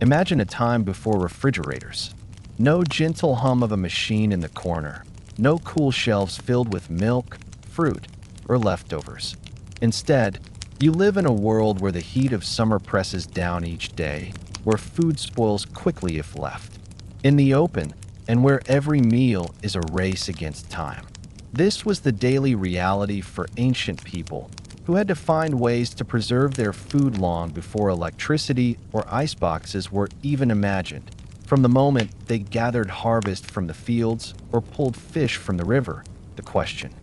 Imagine a time before refrigerators. No gentle hum of a machine in the corner. No cool shelves filled with milk, fruit, or leftovers. Instead, you live in a world where the heat of summer presses down each day, where food spoils quickly if left in the open, and where every meal is a race against time. This was the daily reality for ancient people who had to find ways to preserve their food long before electricity or iceboxes were even imagined. From the moment they gathered harvest from the fields or pulled fish from the river, the question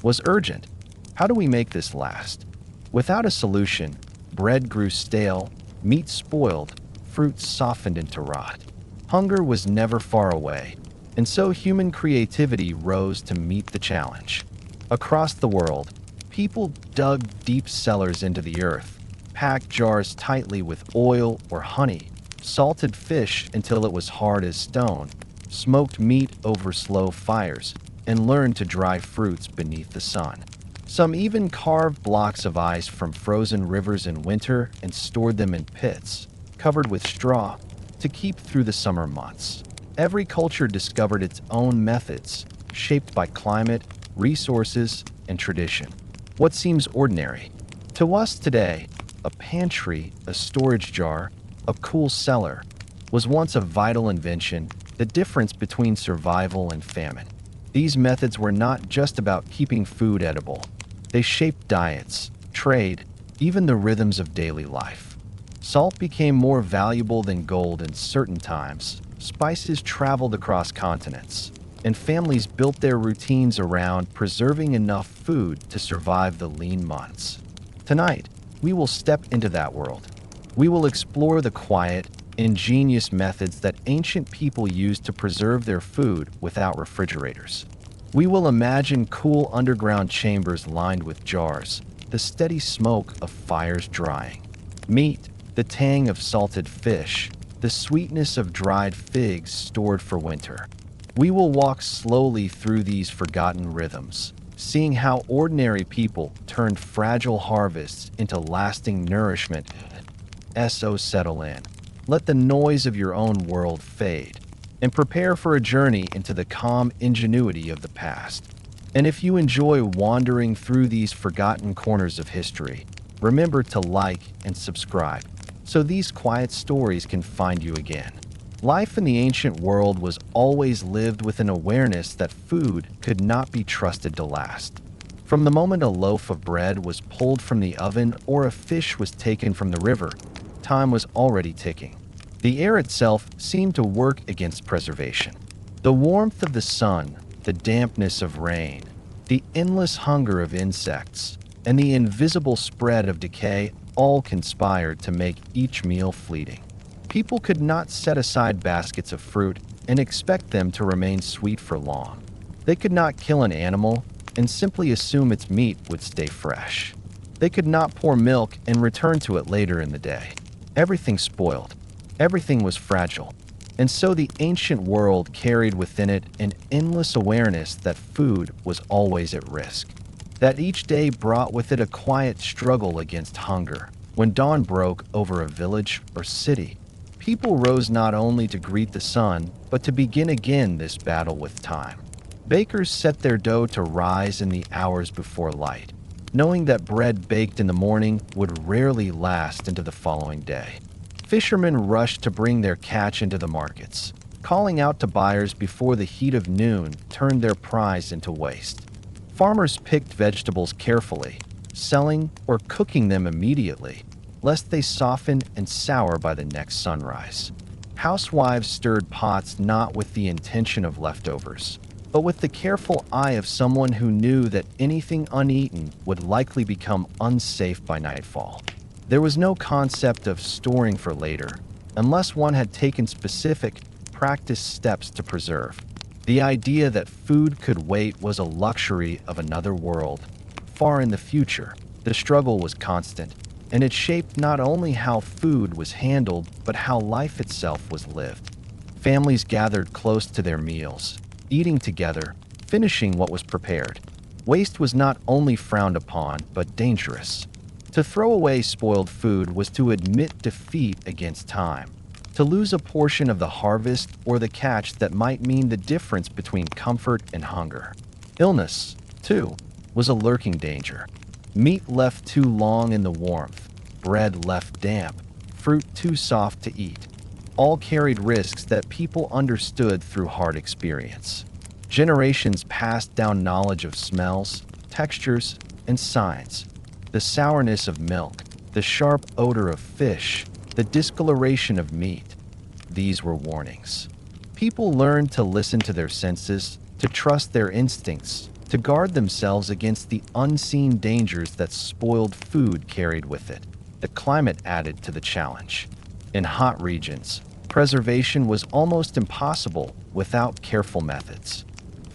was urgent. How do we make this last? Without a solution, bread grew stale, meat spoiled, fruit softened into rot. Hunger was never far away, and so human creativity rose to meet the challenge. Across the world, people dug deep cellars into the earth, packed jars tightly with oil or honey, salted fish until it was hard as stone, smoked meat over slow fires, and learned to dry fruits beneath the sun. Some even carved blocks of ice from frozen rivers in winter and stored them in pits, covered with straw, to keep through the summer months. Every culture discovered its own methods, shaped by climate, resources, and tradition. What seems ordinary to us today, a pantry, a storage jar, a cool cellar, was once a vital invention, the difference between survival and famine. These methods were not just about keeping food edible. They shaped diets, trade, even the rhythms of daily life. Salt became more valuable than gold in certain times. Spices traveled across continents, and families built their routines around preserving enough food to survive the lean months. Tonight, we will step into that world. We will explore the quiet, ingenious methods that ancient people used to preserve their food without refrigerators. We will imagine cool underground chambers lined with jars, the steady smoke of fires drying. Meat, the tang of salted fish, the sweetness of dried figs stored for winter. We will walk slowly through these forgotten rhythms, seeing how ordinary people turned fragile harvests into lasting nourishment. So settle in. Let the noise of your own world fade, and prepare for a journey into the calm ingenuity of the past. And if you enjoy wandering through these forgotten corners of history, remember to like and subscribe so these quiet stories can find you again. Life in the ancient world was always lived with an awareness that food could not be trusted to last. From the moment a loaf of bread was pulled from the oven or a fish was taken from the river, time was already ticking. The air itself seemed to work against preservation. The warmth of the sun, the dampness of rain, the endless hunger of insects, and the invisible spread of decay all conspired to make each meal fleeting. People could not set aside baskets of fruit and expect them to remain sweet for long. They could not kill an animal and simply assume its meat would stay fresh. They could not pour milk and return to it later in the day. Everything spoiled. Everything was fragile. And so the ancient world carried within it an endless awareness that food was always at risk. That each day brought with it a quiet struggle against hunger. When dawn broke over a village or city, people rose not only to greet the sun, but to begin again this battle with time. Bakers set their dough to rise in the hours before light, knowing that bread baked in the morning would rarely last into the following day. Fishermen rushed to bring their catch into the markets, calling out to buyers before the heat of noon turned their prize into waste. Farmers picked vegetables carefully, selling or cooking them immediately, lest they soften and sour by the next sunrise. Housewives stirred pots not with the intention of leftovers, but with the careful eye of someone who knew that anything uneaten would likely become unsafe by nightfall. There was no concept of storing for later, unless one had taken specific, practiced steps to preserve. The idea that food could wait was a luxury of another world. Far in the future, the struggle was constant, and it shaped not only how food was handled, but how life itself was lived. Families gathered close to their meals, eating together, finishing what was prepared. Waste was not only frowned upon, but dangerous. To throw away spoiled food was to admit defeat against time. to lose a portion of the harvest or the catch that might mean the difference between comfort and hunger. Illness, too, was a lurking danger. Meat left too long in the warmth, bread left damp, fruit too soft to eat, all carried risks that people understood through hard experience. Generations passed down knowledge of smells, textures, and signs. The sourness of milk, the sharp odor of fish, the discoloration of meat. These were warnings. People learned to listen to their senses, to trust their instincts, to guard themselves against the unseen dangers that spoiled food carried with it. The climate added to the challenge. In hot regions, preservation was almost impossible without careful methods.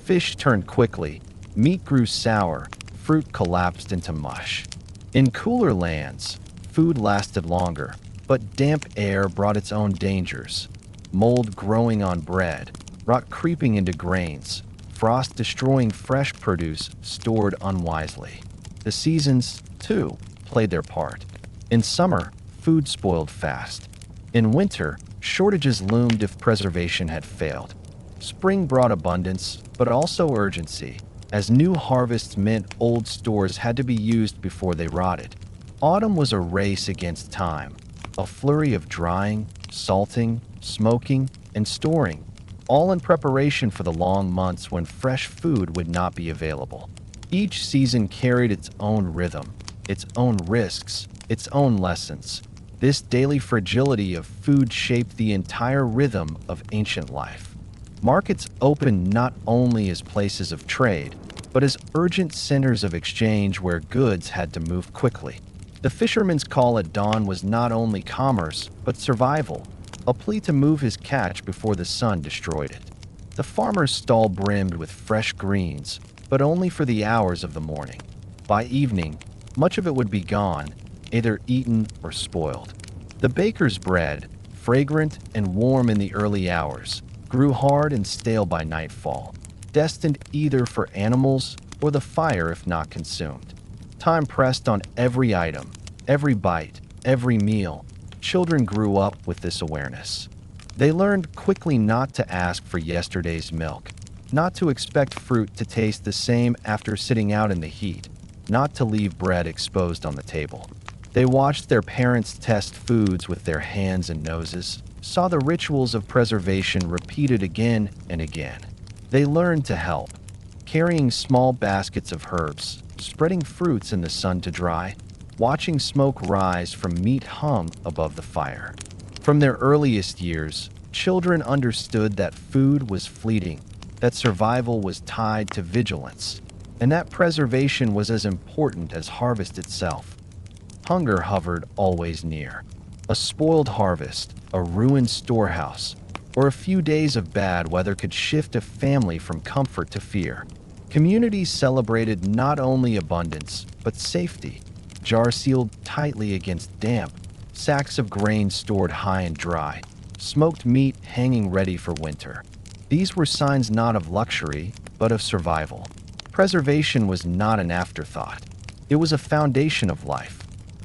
Fish turned quickly, meat grew sour, fruit collapsed into mush. In cooler lands, food lasted longer, but damp air brought its own dangers. Mold growing on bread, rot creeping into grains, frost destroying fresh produce stored unwisely. The seasons, too, played their part. In summer, food spoiled fast. In winter, shortages loomed if preservation had failed. Spring brought abundance, but also urgency, as new harvests meant old stores had to be used before they rotted. Autumn was a race against time, a flurry of drying, salting, smoking, and storing, all in preparation for the long months when fresh food would not be available. Each season carried its own rhythm, its own risks, its own lessons. This daily fragility of food shaped the entire rhythm of ancient life. Markets opened not only as places of trade, but as urgent centers of exchange where goods had to move quickly. The fisherman's call at dawn was not only commerce, but survival, a plea to move his catch before the sun destroyed it. The farmer's stall brimmed with fresh greens, but only for the hours of the morning. By evening, much of it would be gone, either eaten or spoiled. The baker's bread, fragrant and warm in the early hours, grew hard and stale by nightfall, destined either for animals or the fire if not consumed. Time pressed on every item, every bite, every meal. Children grew up with this awareness. They learned quickly not to ask for yesterday's milk, not to expect fruit to taste the same after sitting out in the heat, not to leave bread exposed on the table. They watched their parents test foods with their hands and noses, saw the rituals of preservation repeated again and again. They learned to help, carrying small baskets of herbs, spreading fruits in the sun to dry, watching smoke rise from meat hung above the fire. From their earliest years, children understood that food was fleeting, that survival was tied to vigilance, and that preservation was as important as harvest itself. Hunger hovered always near. A spoiled harvest, a ruined storehouse, or a few days of bad weather could shift a family from comfort to fear. Communities celebrated not only abundance, but safety. Jars sealed tightly against damp, sacks of grain stored high and dry, smoked meat hanging ready for winter. These were signs not of luxury, but of survival. Preservation was not an afterthought. It was a foundation of life.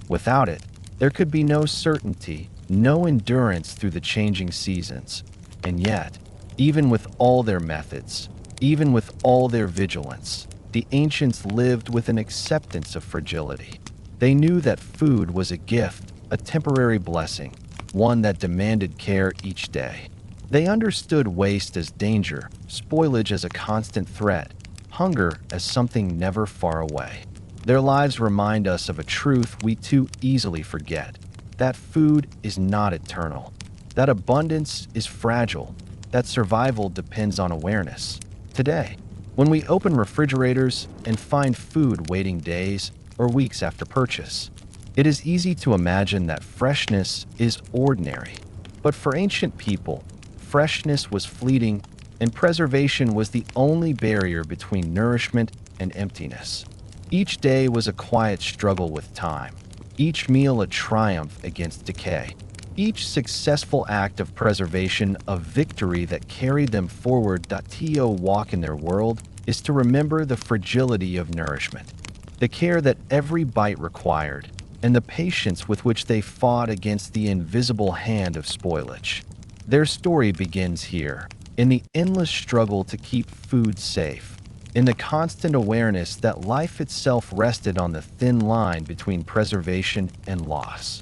Without it, there could be no certainty, no endurance through the changing seasons. And yet, even with all their methods, even with all their vigilance, the ancients lived with an acceptance of fragility. They knew that food was a gift, a temporary blessing, one that demanded care each day. They understood waste as danger, spoilage as a constant threat, hunger as something never far away. Their lives remind us of a truth we too easily forget, that food is not eternal, that abundance is fragile, that survival depends on awareness. Today, when we open refrigerators and find food waiting days or weeks after purchase, it is easy to imagine that freshness is ordinary. But for ancient people, freshness was fleeting, and preservation was the only barrier between nourishment and emptiness. Each day was a quiet struggle with time, each meal a triumph against decay, each successful act of preservation a victory that carried them forward. To walk in their world is to remember the fragility of nourishment, the care that every bite required, and the patience with which they fought against the invisible hand of spoilage. Their story begins here, in the endless struggle to keep food safe, in the constant awareness that life itself rested on the thin line between preservation and loss.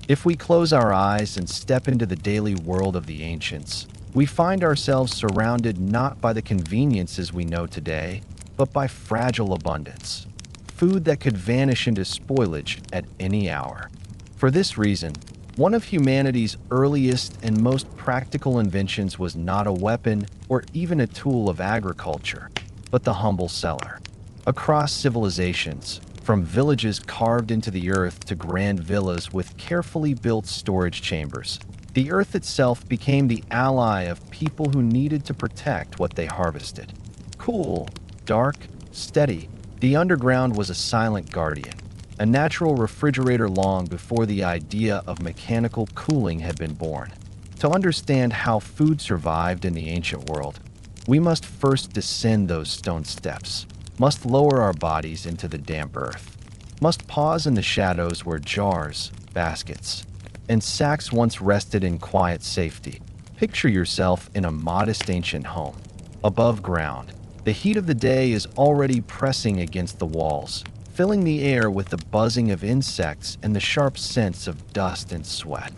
If we close our eyes and step into the daily world of the ancients, we find ourselves surrounded not by the conveniences we know today, but by fragile abundance. Food that could vanish into spoilage at any hour. For this reason, one of humanity's earliest and most practical inventions was not a weapon or even a tool of agriculture, but the humble cellar. Across civilizations, from villages carved into the earth to grand villas with carefully built storage chambers, the earth itself became the ally of people who needed to protect what they harvested. Cool, dark, steady, the underground was a silent guardian, a natural refrigerator long before the idea of mechanical cooling had been born. To understand how food survived in the ancient world, we must first descend those stone steps, must lower our bodies into the damp earth, must pause in the shadows where jars, baskets, and sacks once rested in quiet safety. Picture yourself in a modest ancient home. Above ground, the heat of the day is already pressing against the walls, filling the air with the buzzing of insects and the sharp scents of dust and sweat.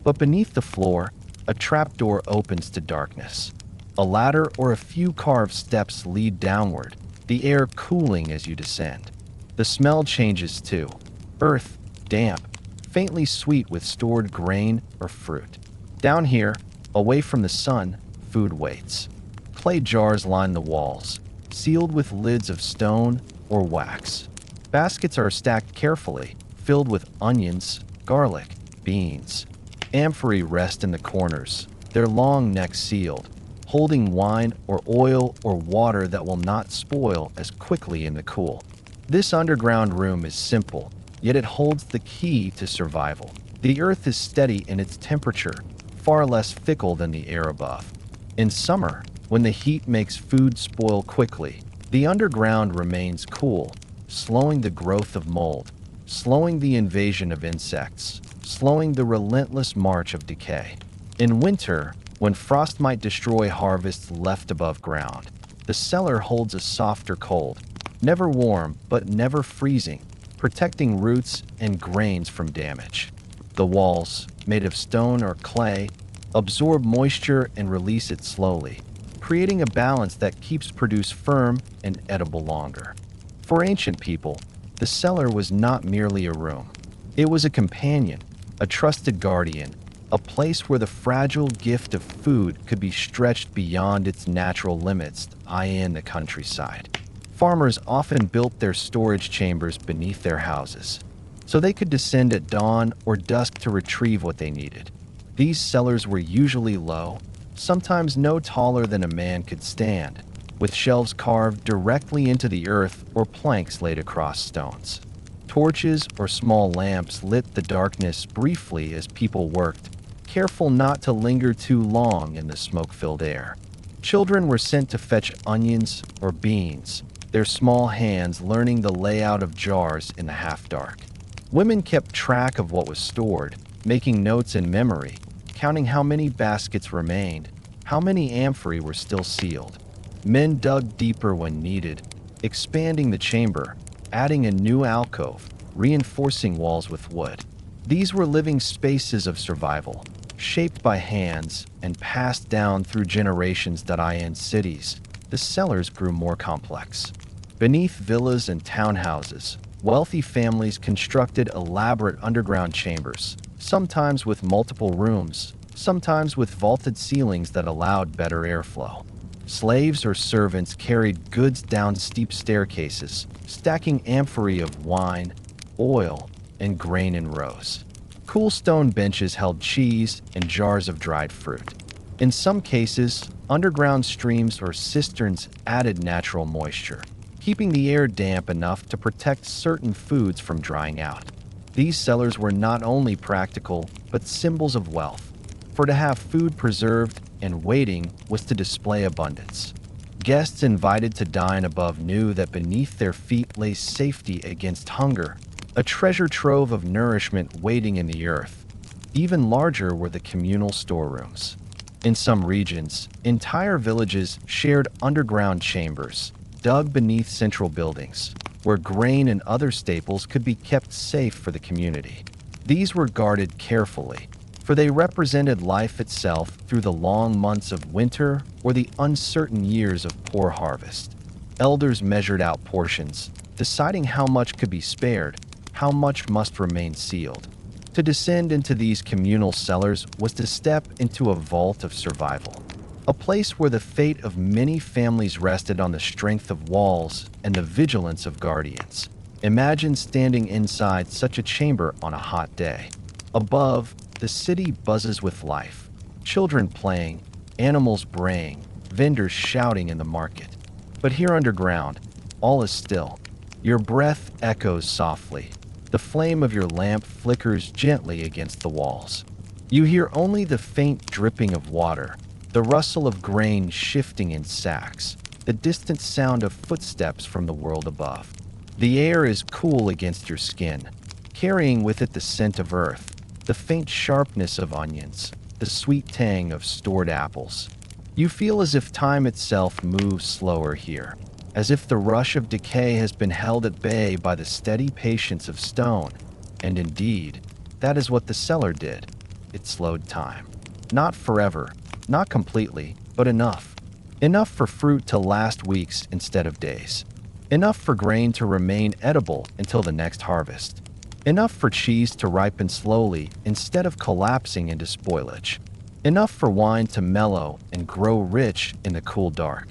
But beneath the floor, a trapdoor opens to darkness. A ladder or a few carved steps lead downward, the air cooling as you descend. The smell changes too. Earth, damp, faintly sweet with stored grain or fruit. Down here, away from the sun, food waits. Clay jars line the walls, sealed with lids of stone or wax. Baskets are stacked carefully, filled with onions, garlic, beans. Amphorae rest in the corners, their long necks sealed, holding wine or oil or water that will not spoil as quickly in the cool. This underground room is simple, yet it holds the key to survival. The earth is steady in its temperature, far less fickle than the air above. In summer, when the heat makes food spoil quickly, the underground remains cool, slowing the growth of mold, slowing the invasion of insects, slowing the relentless march of decay. In winter, when frost might destroy harvests left above ground, the cellar holds a softer cold, never warm but never freezing, protecting roots and grains from damage. The walls, made of stone or clay, absorb moisture and release it slowly, creating a balance that keeps produce firm and edible longer. For ancient people, the cellar was not merely a room. It was a companion, a trusted guardian, a place where the fragile gift of food could be stretched beyond its natural limits, i.e. in the countryside. Farmers often built their storage chambers beneath their houses, so they could descend at dawn or dusk to retrieve what they needed. These cellars were usually low, sometimes no taller than a man could stand, with shelves carved directly into the earth or planks laid across stones. Torches or small lamps lit the darkness briefly as people worked, careful not to linger too long in the smoke-filled air. Children were sent to fetch onions or beans, their small hands learning the layout of jars in the half-dark. Women kept track of what was stored, making notes in memory, counting how many baskets remained, how many amphorae were still sealed. Men dug deeper when needed, expanding the chamber, adding a new alcove, reinforcing walls with wood. These were living spaces of survival, shaped by hands and passed down through generations. In cities, the cellars grew more complex. Beneath villas and townhouses, wealthy families constructed elaborate underground chambers, sometimes with multiple rooms, sometimes with vaulted ceilings that allowed better airflow. Slaves or servants carried goods down steep staircases, stacking amphorae of wine, oil, and grain in rows. Cool stone benches held cheese and jars of dried fruit. In some cases, underground streams or cisterns added natural moisture, keeping the air damp enough to protect certain foods from drying out. These cellars were not only practical, but symbols of wealth, for to have food preserved and waiting was to display abundance. Guests invited to dine above knew that beneath their feet lay safety against hunger, a treasure trove of nourishment waiting in the earth. Even larger were the communal storerooms. In some regions, entire villages shared underground chambers, dug beneath central buildings, where grain and other staples could be kept safe for the community. These were guarded carefully, for they represented life itself through the long months of winter or the uncertain years of poor harvest. Elders measured out portions, deciding how much could be spared, how much must remain sealed. To descend into these communal cellars was to step into a vault of survival, a place where the fate of many families rested on the strength of walls and the vigilance of guardians. Imagine standing inside such a chamber on a hot day. Above, the city buzzes with life. Children playing, animals braying, vendors shouting in the market. But here underground, all is still. Your breath echoes softly. The flame of your lamp flickers gently against the walls. You hear only the faint dripping of water, the rustle of grain shifting in sacks, the distant sound of footsteps from the world above. The air is cool against your skin, carrying with it the scent of earth, the faint sharpness of onions, the sweet tang of stored apples. You feel as if time itself moves slower here, as if the rush of decay has been held at bay by the steady patience of stone. And indeed, that is what the cellar did. It slowed time. Not forever, not completely, but enough. Enough for fruit to last weeks instead of days. Enough for grain to remain edible until the next harvest. Enough for cheese to ripen slowly instead of collapsing into spoilage. Enough for wine to mellow and grow rich in the cool dark.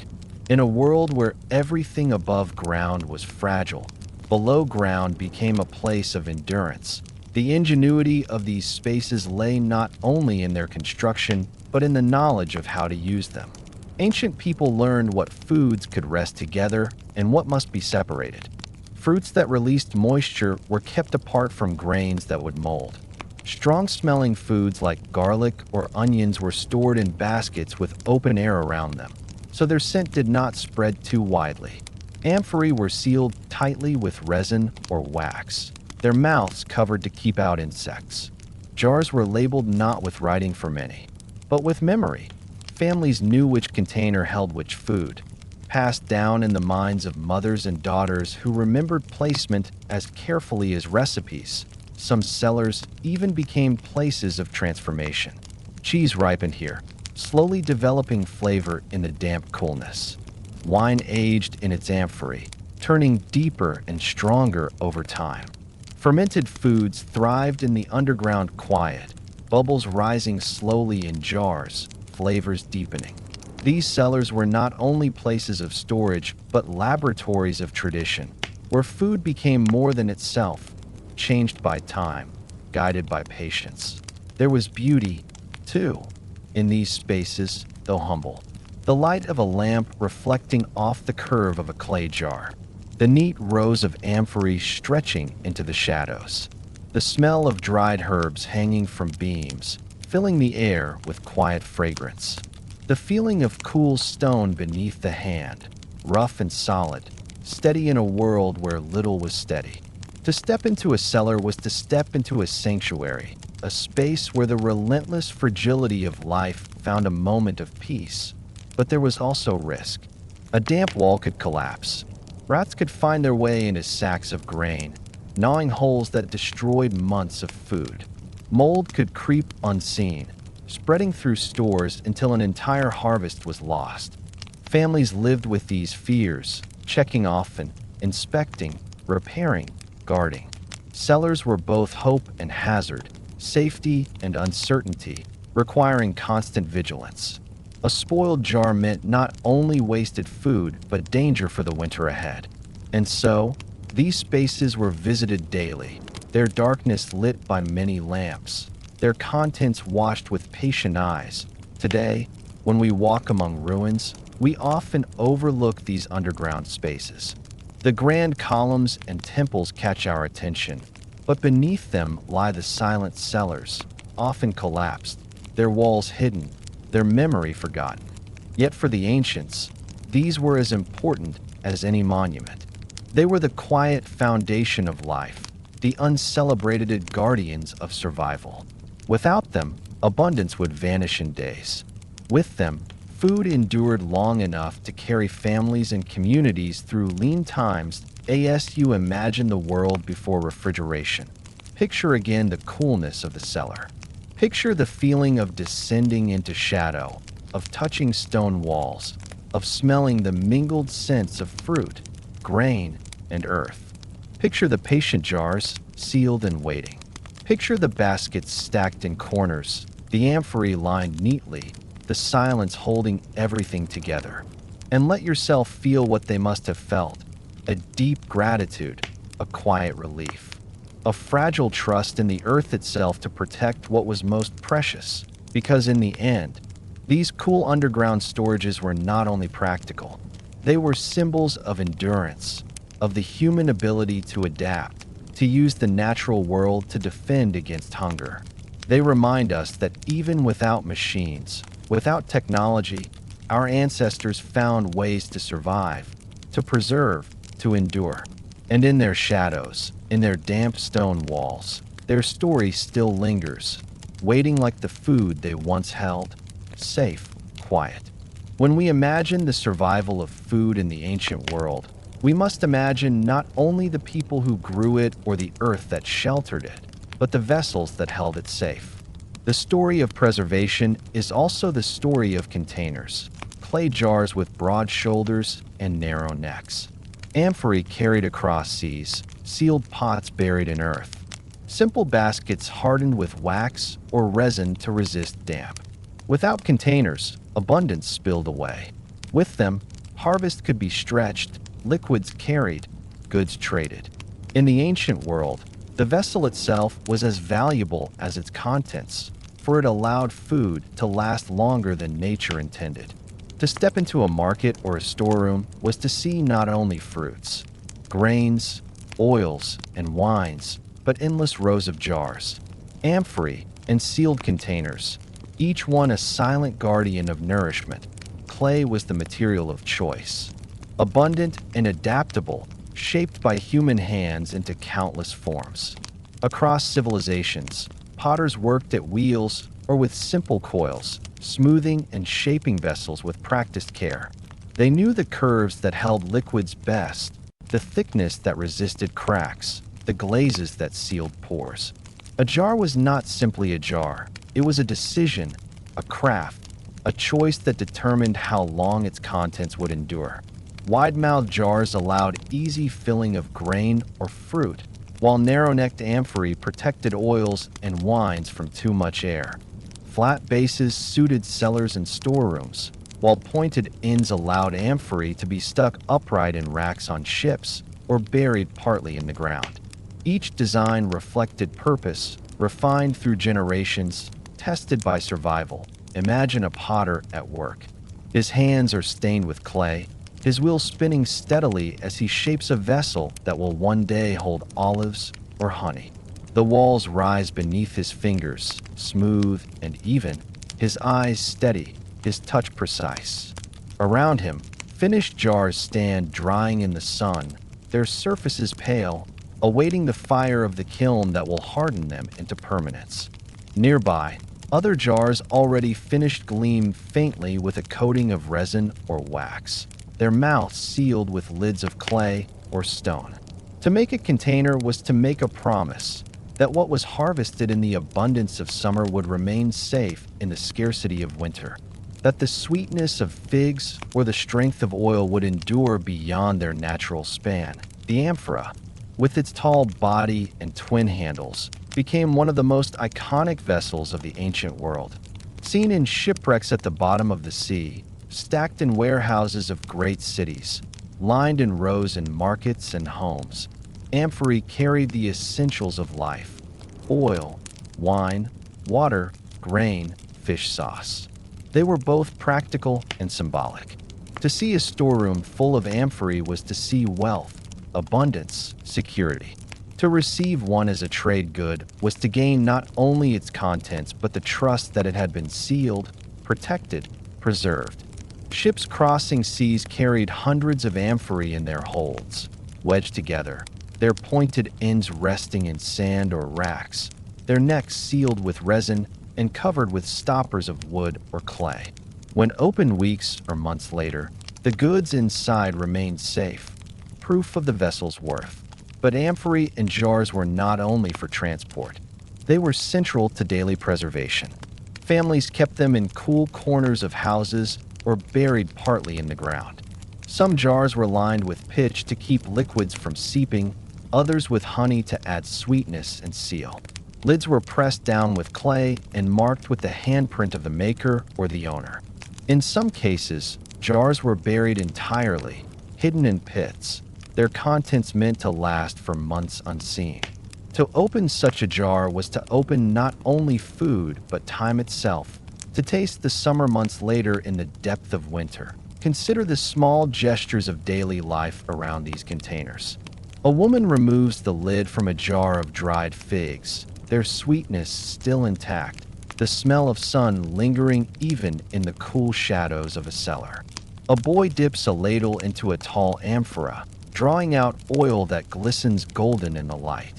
In a world where everything above ground was fragile, below ground became a place of endurance. The ingenuity of these spaces lay not only in their construction, but in the knowledge of how to use them. Ancient people learned what foods could rest together and what must be separated. Fruits that released moisture were kept apart from grains that would mold. Strong-smelling foods like garlic or onions were stored in baskets with open air around them, so their scent did not spread too widely. Amphorae were sealed tightly with resin or wax, their mouths covered to keep out insects. Jars were labeled not with writing for many, but with memory. Families knew which container held which food, passed down in the minds of mothers and daughters who remembered placement as carefully as recipes. Some cellars even became places of transformation. Cheese ripened here, slowly developing flavor in the damp coolness. Wine aged in its amphorae, turning deeper and stronger over time. Fermented foods thrived in the underground quiet, bubbles rising slowly in jars, flavors deepening. These cellars were not only places of storage, but laboratories of tradition, where food became more than itself, changed by time, guided by patience. There was beauty, too, in these spaces, though humble. The light of a lamp reflecting off the curve of a clay jar. The neat rows of amphorae stretching into the shadows. The smell of dried herbs hanging from beams, filling the air with quiet fragrance. The feeling of cool stone beneath the hand, rough and solid, steady in a world where little was steady. To step into a cellar was to step into a sanctuary, a space where the relentless fragility of life found a moment of peace. But there was also risk. A damp wall could collapse. Rats could find their way into sacks of grain, gnawing holes that destroyed months of food. Mold could creep unseen, spreading through stores until an entire harvest was lost. Families lived with these fears, checking often, inspecting, repairing, guarding. Cellars were both hope and hazard, safety and uncertainty, requiring constant vigilance. A spoiled jar meant not only wasted food, but danger for the winter ahead. And so, these spaces were visited daily, their darkness lit by many lamps, their contents watched with patient eyes. Today, when we walk among ruins, we often overlook these underground spaces. The grand columns and temples catch our attention, but beneath them lie the silent cellars, often collapsed, their walls hidden, their memory forgotten. Yet for the ancients, these were as important as any monument. They were the quiet foundation of life, the uncelebrated guardians of survival. Without them, abundance would vanish in days. With them, food endured long enough to carry families and communities through lean times. As you imagine the world before refrigeration, picture again the coolness of the cellar. Picture the feeling of descending into shadow, of touching stone walls, of smelling the mingled scents of fruit, grain, and earth. Picture the patient jars, sealed and waiting. Picture the baskets stacked in corners, the amphorae lined neatly, the silence holding everything together. And let yourself feel what they must have felt: a deep gratitude, a quiet relief, a fragile trust in the earth itself to protect what was most precious. Because in the end, these cool underground storages were not only practical, they were symbols of endurance, of the human ability to adapt, to use the natural world to defend against hunger. They remind us that even without machines, without technology, our ancestors found ways to survive, to preserve, to endure. And in their shadows, in their damp stone walls, their story still lingers, waiting like the food they once held, safe, quiet. When we imagine the survival of food in the ancient world, we must imagine not only the people who grew it or the earth that sheltered it, but the vessels that held it safe. The story of preservation is also the story of containers, clay jars with broad shoulders and narrow necks, amphorae carried across seas, sealed pots buried in earth, simple baskets hardened with wax or resin to resist damp. Without containers, abundance spilled away. With them, harvest could be stretched, liquids carried, goods traded. In the ancient world, the vessel itself was as valuable as its contents, for it allowed food to last longer than nature intended. To step into a market or a storeroom was to see not only fruits, grains, oils, and wines, but endless rows of jars, amphorae, and sealed containers, each one a silent guardian of nourishment. Clay was the material of choice, abundant and adaptable, shaped by human hands into countless forms. Across civilizations, potters worked at wheels or with simple coils, smoothing and shaping vessels with practiced care. They knew the curves that held liquids best, the thickness that resisted cracks, the glazes that sealed pores. A jar was not simply a jar. It was a decision, a craft, a choice that determined how long its contents would endure. Wide-mouthed jars allowed easy filling of grain or fruit, while narrow-necked amphorae protected oils and wines from too much air. Flat bases suited cellars and storerooms, while pointed ends allowed amphorae to be stuck upright in racks on ships or buried partly in the ground. Each design reflected purpose, refined through generations, tested by survival. Imagine a potter at work. His hands are stained with clay, his wheel spinning steadily as he shapes a vessel that will one day hold olives or honey. The walls rise beneath his fingers, smooth and even, his eyes steady, his touch precise. Around him, finished jars stand drying in the sun, their surfaces pale, awaiting the fire of the kiln that will harden them into permanence. Nearby, other jars already finished gleam faintly with a coating of resin or wax, their mouths sealed with lids of clay or stone. To make a container was to make a promise that what was harvested in the abundance of summer would remain safe in the scarcity of winter, that the sweetness of figs or the strength of oil would endure beyond their natural span. The amphora, with its tall body and twin handles, became one of the most iconic vessels of the ancient world. Seen in shipwrecks at the bottom of the sea, stacked in warehouses of great cities, lined in rows in markets and homes, amphorae carried the essentials of life: oil, wine, water, grain, fish sauce. They were both practical and symbolic. To see a storeroom full of amphorae was to see wealth, abundance, security. To receive one as a trade good was to gain not only its contents but the trust that it had been sealed, protected, preserved. Ships crossing seas carried hundreds of amphorae in their holds, wedged together, their pointed ends resting in sand or racks, their necks sealed with resin and covered with stoppers of wood or clay. When opened weeks or months later, the goods inside remained safe, proof of the vessel's worth. But amphorae and jars were not only for transport. They were central to daily preservation. Families kept them in cool corners of houses or buried partly in the ground. Some jars were lined with pitch to keep liquids from seeping, others with honey to add sweetness and seal. Lids were pressed down with clay and marked with the handprint of the maker or the owner. In some cases, jars were buried entirely, hidden in pits, their contents meant to last for months unseen. To open such a jar was to open not only food, but time itself, to taste the summer months later in the depth of winter. Consider the small gestures of daily life around these containers. A woman removes the lid from a jar of dried figs, their sweetness still intact, the smell of sun lingering even in the cool shadows of a cellar. A boy dips a ladle into a tall amphora, drawing out oil that glistens golden in the light.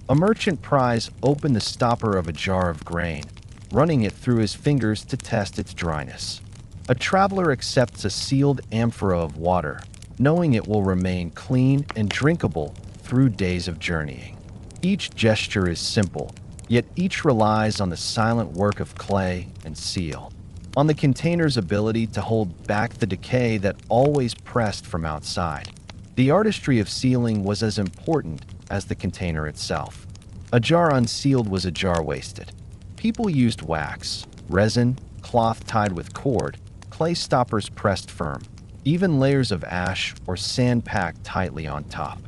A merchant pries open the stopper of a jar of grain, running it through his fingers to test its dryness. A traveler accepts a sealed amphora of water, knowing it will remain clean and drinkable through days of journeying. Each gesture is simple, yet each relies on the silent work of clay and seal, on the container's ability to hold back the decay that always pressed from outside. The artistry of sealing was as important as the container itself. A jar unsealed was a jar wasted. People used wax, resin, cloth tied with cord, clay stoppers pressed firm, even layers of ash or sand packed tightly on top.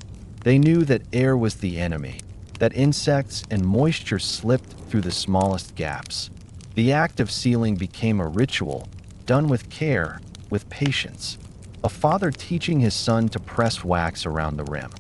They knew that air was the enemy, that insects and moisture slipped through the smallest gaps. The act of sealing became a ritual, done with care, with patience. A father teaching his son to press wax around the rim.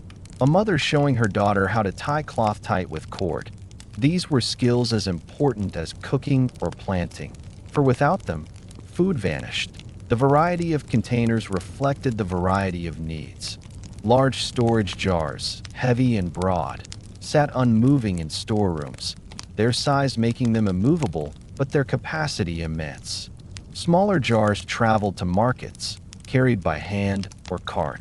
A mother showing her daughter how to tie cloth tight with cord. These were skills as important as cooking or planting, for without them, food vanished. The variety of containers reflected the variety of needs. Large storage jars, heavy and broad, sat unmoving in storerooms, their size making them immovable, but their capacity immense. Smaller jars traveled to markets, carried by hand or cart.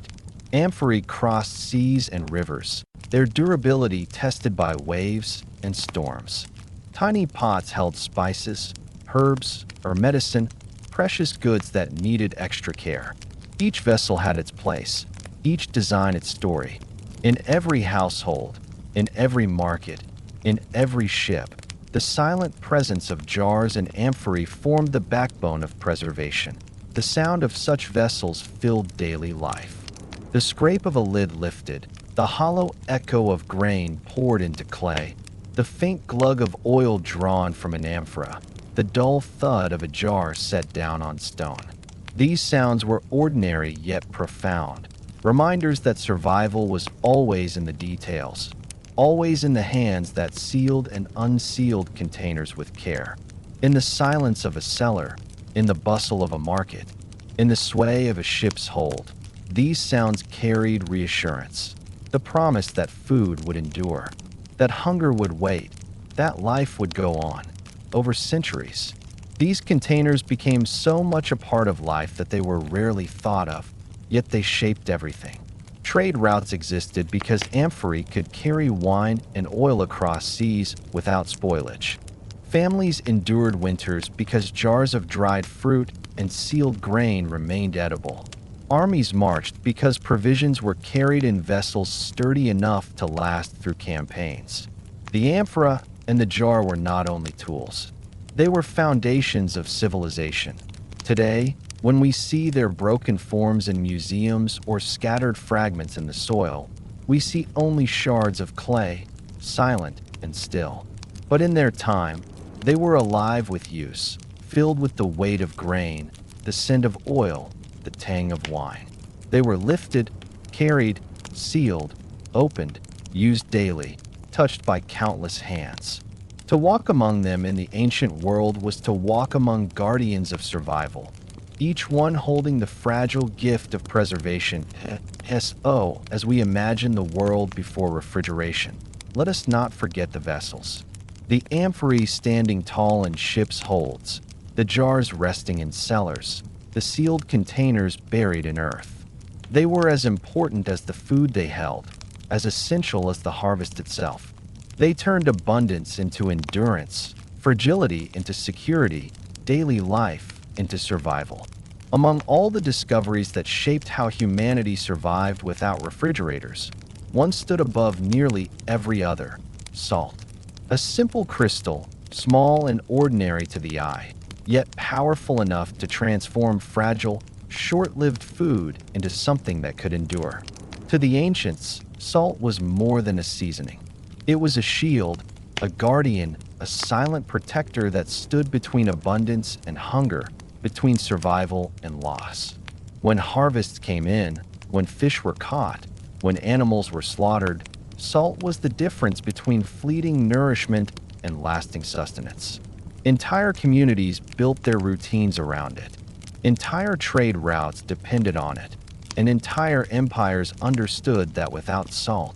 Amphorae crossed seas and rivers, their durability tested by waves and storms. Tiny pots held spices, herbs, or medicine, precious goods that needed extra care. Each vessel had its place, each design its story. In every household, in every market, in every ship, the silent presence of jars and amphorae formed the backbone of preservation. The sound of such vessels filled daily life. The scrape of a lid lifted, the hollow echo of grain poured into clay, the faint glug of oil drawn from an amphora, the dull thud of a jar set down on stone. These sounds were ordinary yet profound, reminders that survival was always in the details, always in the hands that sealed and unsealed containers with care. In the silence of a cellar, in the bustle of a market, in the sway of a ship's hold, these sounds carried reassurance, the promise that food would endure, that hunger would wait, that life would go on. Over centuries, these containers became so much a part of life that they were rarely thought of, yet they shaped everything. Trade routes existed because amphorae could carry wine and oil across seas without spoilage. Families endured winters because jars of dried fruit and sealed grain remained edible. Armies marched because provisions were carried in vessels sturdy enough to last through campaigns. The amphora and the jar were not only tools. They were foundations of civilization. Today, when we see their broken forms in museums or scattered fragments in the soil, we see only shards of clay, silent and still. But in their time, they were alive with use, filled with the weight of grain, the scent of oil, the tang of wine. They were lifted, carried, sealed, opened, used daily, touched by countless hands. To walk among them in the ancient world was to walk among guardians of survival, each one holding the fragile gift of preservation. As we imagine the world before refrigeration, let us not forget the vessels. The amphorae standing tall in ships' holds, the jars resting in cellars, the sealed containers buried in earth. They were as important as the food they held, as essential as the harvest itself. They turned abundance into endurance, fragility into security, daily life into survival. Among all the discoveries that shaped how humanity survived without refrigerators, one stood above nearly every other: salt. A simple crystal, small and ordinary to the eye, yet powerful enough to transform fragile, short-lived food into something that could endure. To the ancients, salt was more than a seasoning. It was a shield, a guardian, a silent protector that stood between abundance and hunger, between survival and loss. When harvests came in, when fish were caught, when animals were slaughtered, salt was the difference between fleeting nourishment and lasting sustenance. Entire communities built their routines around it. Entire trade routes depended on it, and entire empires understood that without salt,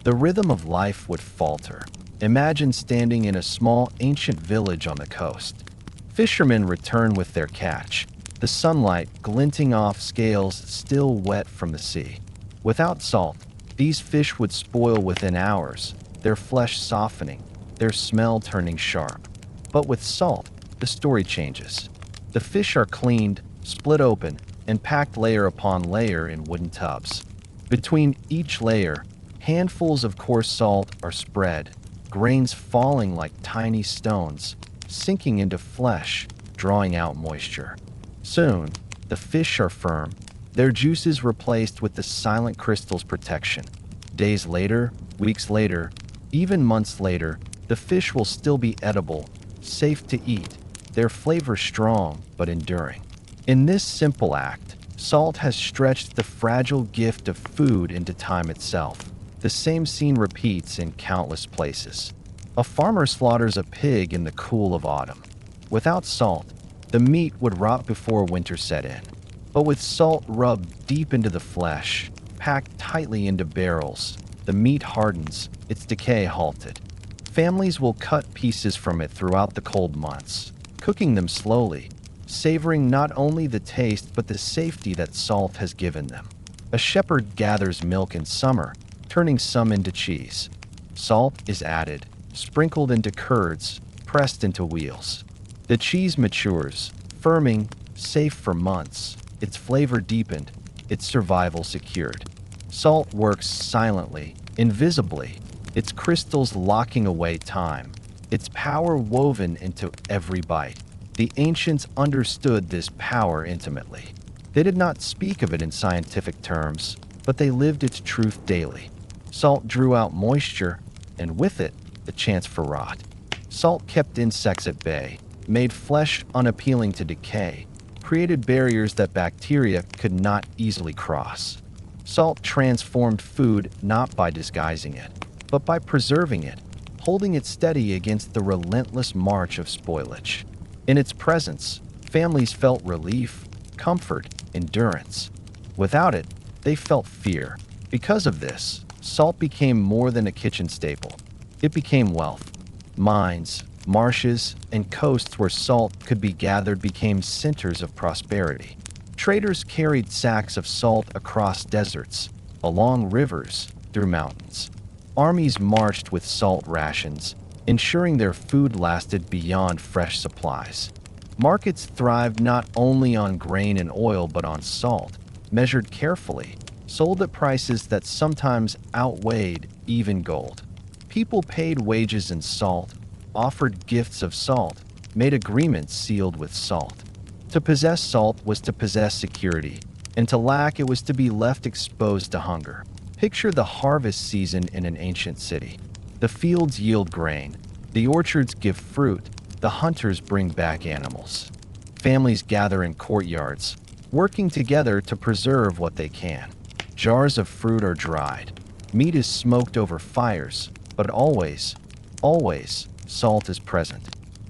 the rhythm of life would falter. Imagine standing in a small ancient village on the coast. Fishermen return with their catch, the sunlight glinting off scales still wet from the sea. Without salt, these fish would spoil within hours, their flesh softening, their smell turning sharp. But with salt, the story changes. The fish are cleaned, split open, and packed layer upon layer in wooden tubs. Between each layer, handfuls of coarse salt are spread, grains falling like tiny stones, sinking into flesh, drawing out moisture. Soon, the fish are firm, their juices replaced with the silent crystal's protection. Days later, weeks later, even months later, the fish will still be edible, safe to eat, their flavor strong but enduring. In this simple act, salt has stretched the fragile gift of food into time itself. The same scene repeats in countless places. A farmer slaughters a pig in the cool of autumn. Without salt, the meat would rot before winter set in. But with salt rubbed deep into the flesh, packed tightly into barrels, the meat hardens, its decay halted. Families will cut pieces from it throughout the cold months, cooking them slowly, savoring not only the taste but the safety that salt has given them. A shepherd gathers milk in summer, turning some into cheese. Salt is added, sprinkled into curds, pressed into wheels. The cheese matures, firming, safe for months, its flavor deepened, its survival secured. Salt works silently, invisibly, its crystals locking away time, its power woven into every bite. The ancients understood this power intimately. They did not speak of it in scientific terms, but they lived its truth daily. Salt drew out moisture, and with it, the chance for rot. Salt kept insects at bay, made flesh unappealing to decay, created barriers that bacteria could not easily cross. Salt transformed food not by disguising it, but by preserving it, holding it steady against the relentless march of spoilage. In its presence, families felt relief, comfort, endurance. Without it, they felt fear. Because of this, salt became more than a kitchen staple. It became wealth. Mines, marshes, and coasts where salt could be gathered became centers of prosperity. Traders carried sacks of salt across deserts, along rivers, through mountains. Armies marched with salt rations, ensuring their food lasted beyond fresh supplies. Markets thrived not only on grain and oil but on salt, measured carefully, sold at prices that sometimes outweighed even gold. People paid wages in salt, offered gifts of salt, made agreements sealed with salt. To possess salt was to possess security, and to lack it was to be left exposed to hunger. Picture the harvest season in an ancient city. The fields yield grain, the orchards give fruit, the hunters bring back animals. Families gather in courtyards, working together to preserve what they can. Jars of fruit are dried, meat is smoked over fires, but always, salt is present.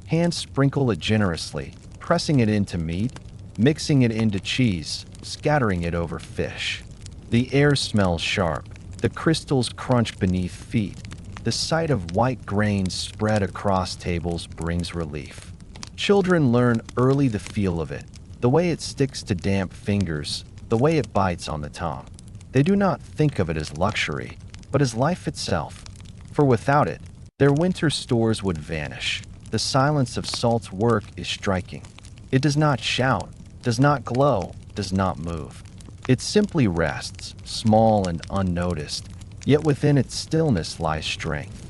Hands sprinkle it generously, pressing it into meat, mixing it into cheese, scattering it over fish. The air smells sharp, the crystals crunch beneath feet. The sight of white grains spread across tables brings relief. Children learn early the feel of it, the way it sticks to damp fingers, the way it bites on the tongue. They do not think of it as luxury, but as life itself. For without it, their winter stores would vanish. The silence of salt's work is striking. It does not shout, does not glow, does not move. It simply rests, small and unnoticed, yet within its stillness lies strength.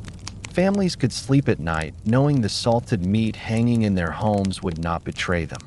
Families could sleep at night knowing the salted meat hanging in their homes would not betray them.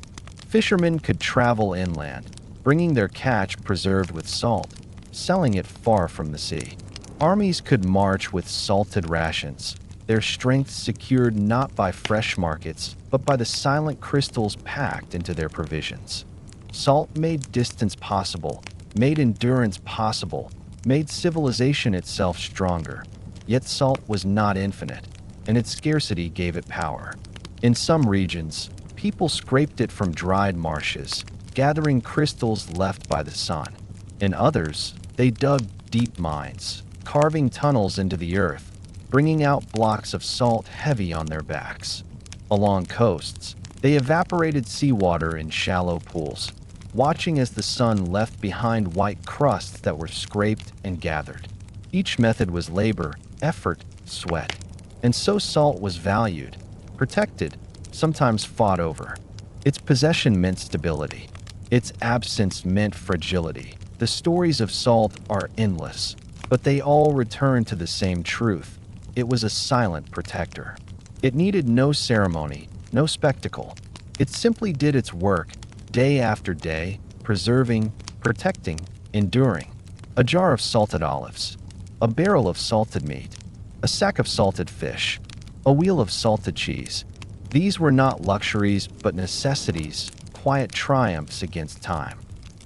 Fishermen could travel inland, bringing their catch preserved with salt, selling it far from the sea. Armies could march with salted rations, their strength secured not by fresh markets, but by the silent crystals packed into their provisions. Salt made distance possible, made endurance possible, made civilization itself stronger. Yet salt was not infinite, and its scarcity gave it power. In some regions, people scraped it from dried marshes, gathering crystals left by the sun. In others, they dug deep mines, carving tunnels into the earth, bringing out blocks of salt heavy on their backs. Along coasts, they evaporated seawater in shallow pools, watching as the sun left behind white crusts that were scraped and gathered. Each method was labor, effort, sweat. And so salt was valued, protected, sometimes fought over. Its possession meant stability. Its absence meant fragility. The stories of salt are endless, but they all return to the same truth. It was a silent protector. It needed no ceremony, no spectacle. It simply did its work, day after day, preserving, protecting, enduring. A jar of salted olives, a barrel of salted meat, a sack of salted fish, a wheel of salted cheese. These were not luxuries, but necessities, quiet triumphs against time.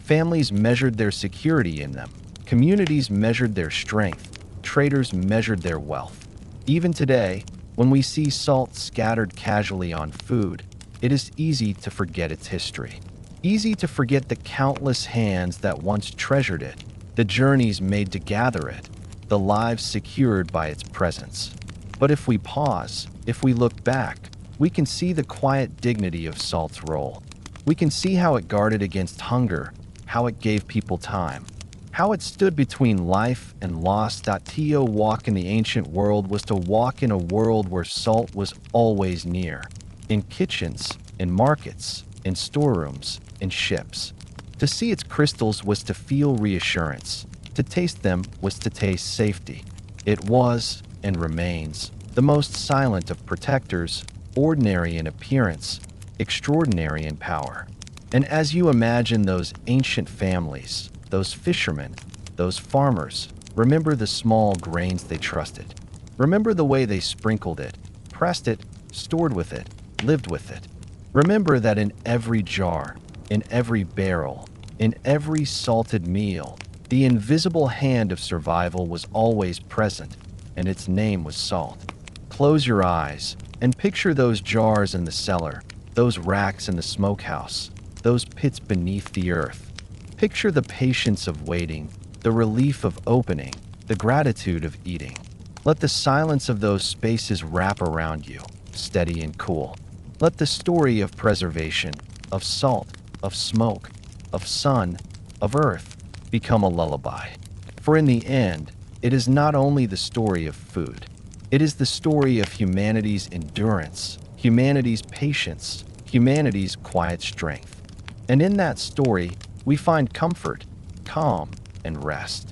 Families measured their security in them. Communities measured their strength. Traders measured their wealth. Even today, when we see salt scattered casually on food, it is easy to forget its history. Easy to forget the countless hands that once treasured it, the journeys made to gather it, the lives secured by its presence. But if we pause, if we look back, we can see the quiet dignity of salt's role. We can see how it guarded against hunger, how it gave people time, how it stood between life and loss. To walk in the ancient world was to walk in a world where salt was always near, in kitchens, in markets, in storerooms, in ships. To see its crystals was to feel reassurance. To taste them was to taste safety. It was, and remains, the most silent of protectors, ordinary in appearance, extraordinary in power. And as you imagine those ancient families, those fishermen, those farmers, remember the small grains they trusted. Remember the way they sprinkled it, pressed it, stored with it, lived with it. Remember that in every jar, in every barrel, in every salted meal, the invisible hand of survival was always present, and its name was salt. Close your eyes and picture those jars in the cellar, those racks in the smokehouse, those pits beneath the earth. Picture the patience of waiting, the relief of opening, the gratitude of eating. Let the silence of those spaces wrap around you, steady and cool. Let the story of preservation, of salt, of smoke, of sun, of earth, become a lullaby. For in the end, it is not only the story of food. It is the story of humanity's endurance, humanity's patience, humanity's quiet strength. And in that story, we find comfort, calm, and rest.